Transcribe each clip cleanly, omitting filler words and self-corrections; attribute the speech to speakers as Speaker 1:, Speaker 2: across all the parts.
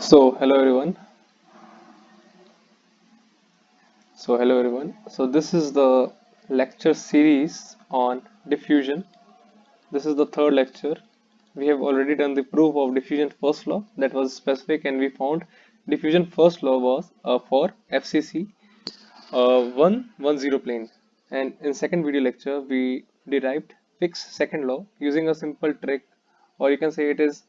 Speaker 1: So hello everyone. So this is the lecture series on diffusion. This is the third lecture. We have already done the proof of diffusion first law that was specific, and we found diffusion first law was for FCC 110 plane. And in second video lecture we derived Fick's second law using a simple trick, or you can say it is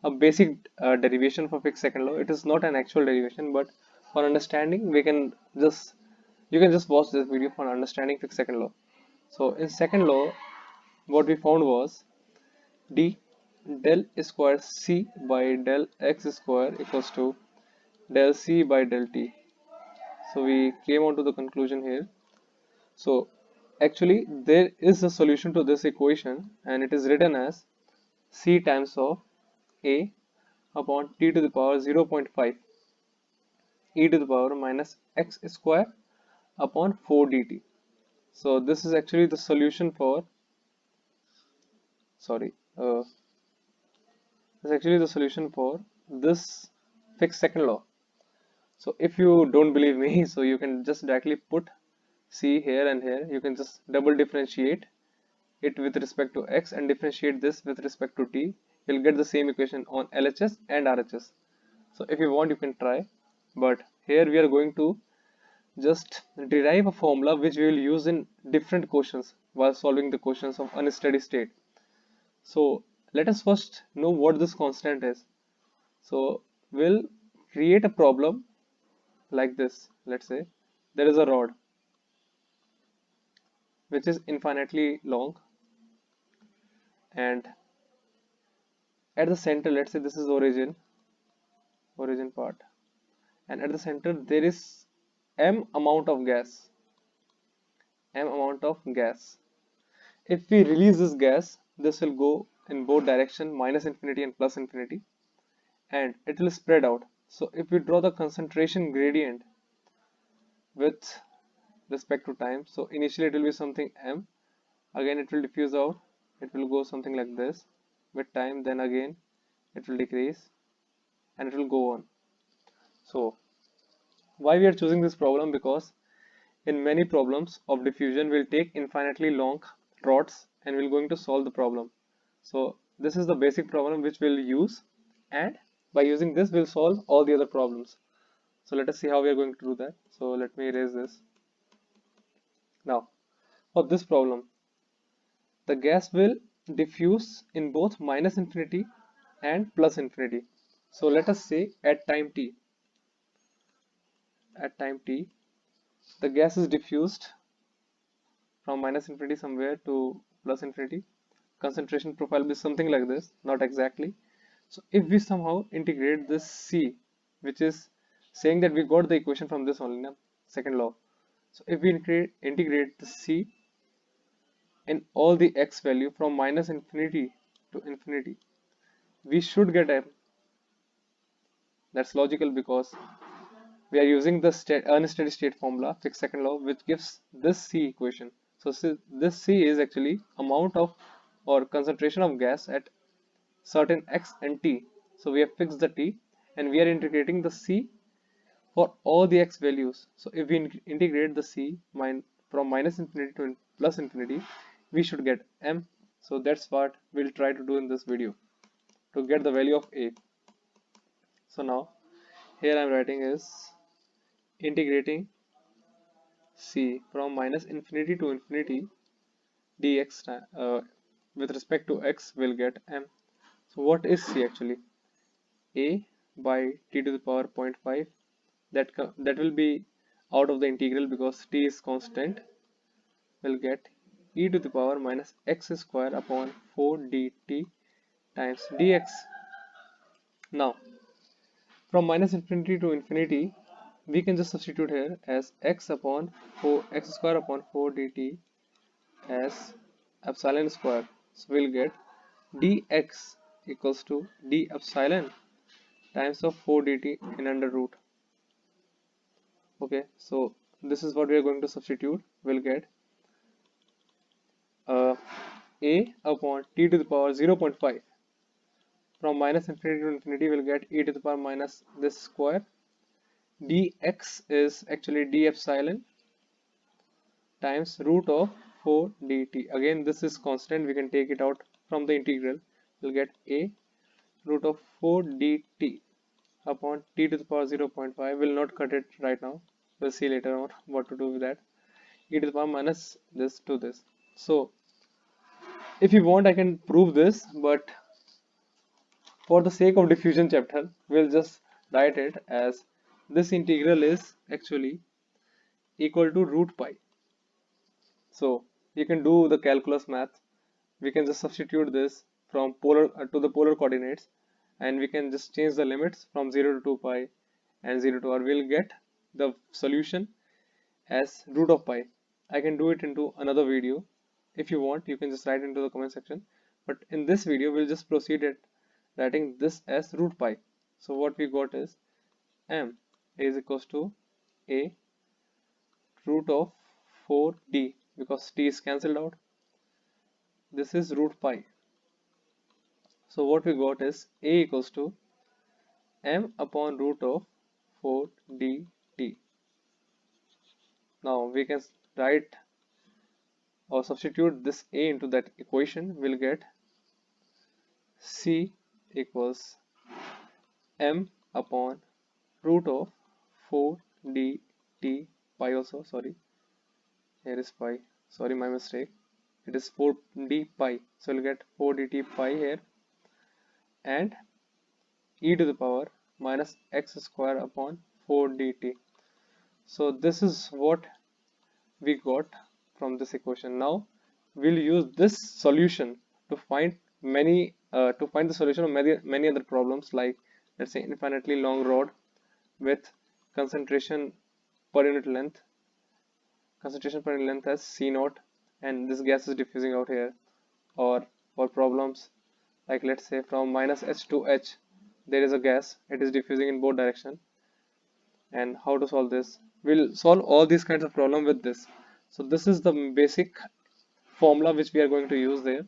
Speaker 1: a basic derivation for Fick's second law. It is not an actual derivation, but for understanding we can just you can just watch this video for understanding Fick's second law. So in second law, what we found was d del square c by del x square equals to del c by del t. So we came on to the conclusion here. So actually there is a solution to this equation, and it is written as c times of a upon t to the power 0.5 e to the power minus x square upon 4 dt. So this is actually the solution for sorry is actually the solution for this Fick's second law. So if you don't believe me, so you can just directly put c here and here. You can just double differentiate it with respect to x and differentiate this with respect to t. You'll get the same equation on LHS and RHS. So if you want, you can try. But here we are going to just derive a formula which we will use in different questions while solving the questions of unsteady state. So let us first know what this constant is. So we'll create a problem like this. Let's say there is a rod which is infinitely long, and at the center, let's say this is origin part, and at the center there is m amount of gas. If we release this gas, this will go in both direction, minus infinity and plus infinity, and it will spread out. So if we draw the concentration gradient with respect to time, so initially it will be something m, again it will diffuse out, it will go something like this with time, then again it will decrease, and it will go on. So why we are choosing this problem? Because in many problems of diffusion we'll take infinitely long rods and we're going to solve the problem. So this is the basic problem which we'll use, and by using this we'll solve all the other problems. So let us see how we are going to do that. So let me erase this. Now for this problem, the gas will diffuse in both minus infinity and plus infinity. So let us say at time t, the gas is diffused from minus infinity somewhere to plus infinity. Concentration profile will be something like this, not exactly. So if we somehow integrate this c, which is saying that we got the equation from this only, na? Second law. So if we integrate the c in all the x value from minus infinity to infinity, we should get m. That's logical because we are using the unsteady state formula, Fick's second law, which gives this C equation. So this C is actually amount of or concentration of gas at certain x and t. So we have fixed the t, and we are integrating the C for all the x values. So if we integrate the C from minus infinity to plus infinity, we should get m. So that's what we'll try to do in this video to get the value of a. So now here I'm writing is integrating c from minus infinity to infinity dx with respect to x will get m. So what is c actually? A by t to the power zero point 0.5, that will be out of the integral because t is constant, will get e to the power minus x square upon 4 dt times dx. Now from minus infinity to infinity, we can just substitute here as x upon 4 x square upon 4 dt as epsilon square. So we'll get dx equals to d epsilon times of 4 dt in under root. Okay, so this is what we are going to substitute. We'll get uh, a upon t to the power 0.5 from minus infinity to infinity, we'll get e to the power minus this square. Dx is actually d epsilon times root of 4 dt. Again, this is constant. We can take it out from the integral. We'll get a root of 4 dt upon t to the power 0.5. We'll not cut it right now. We'll see later on what to do with that. E to the power minus this to this. So, if you want, I can prove this, but for the sake of diffusion chapter, we'll just write it as this integral is actually equal to root pi. So you can do the calculus math. We can just substitute this from polar to the polar coordinates, and we can just change the limits from 0 to 2 pi and 0 to r. We'll get the solution as root of pi. I can do it into another video. If you want, you can just write into the comment section. But in this video, we'll just proceed at writing this as root pi. So what we got is m is equals to a root of 4d, because t is cancelled out. This is root pi. So what we got is a equals to m upon root of 4 dt. Now we can write or substitute this a into that equation. We'll get c equals m upon root of 4 dt pi also, sorry, here is pi, sorry, my mistake, it is 4d pi, so we'll get 4 dt pi here, and e to the power minus x square upon 4 dt. So this is what we got from this equation. Now we'll use this solution to find the solution of many other problems, like let's say infinitely long rod with concentration per unit length as c naught, and this gas is diffusing out here, or for problems like let's say from minus h to h there is a gas, it is diffusing in both direction, and how to solve this. We'll solve all these kinds of problem with this. So this is the basic formula which we are going to use there.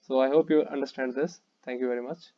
Speaker 1: So I hope you understand this. Thank you very much.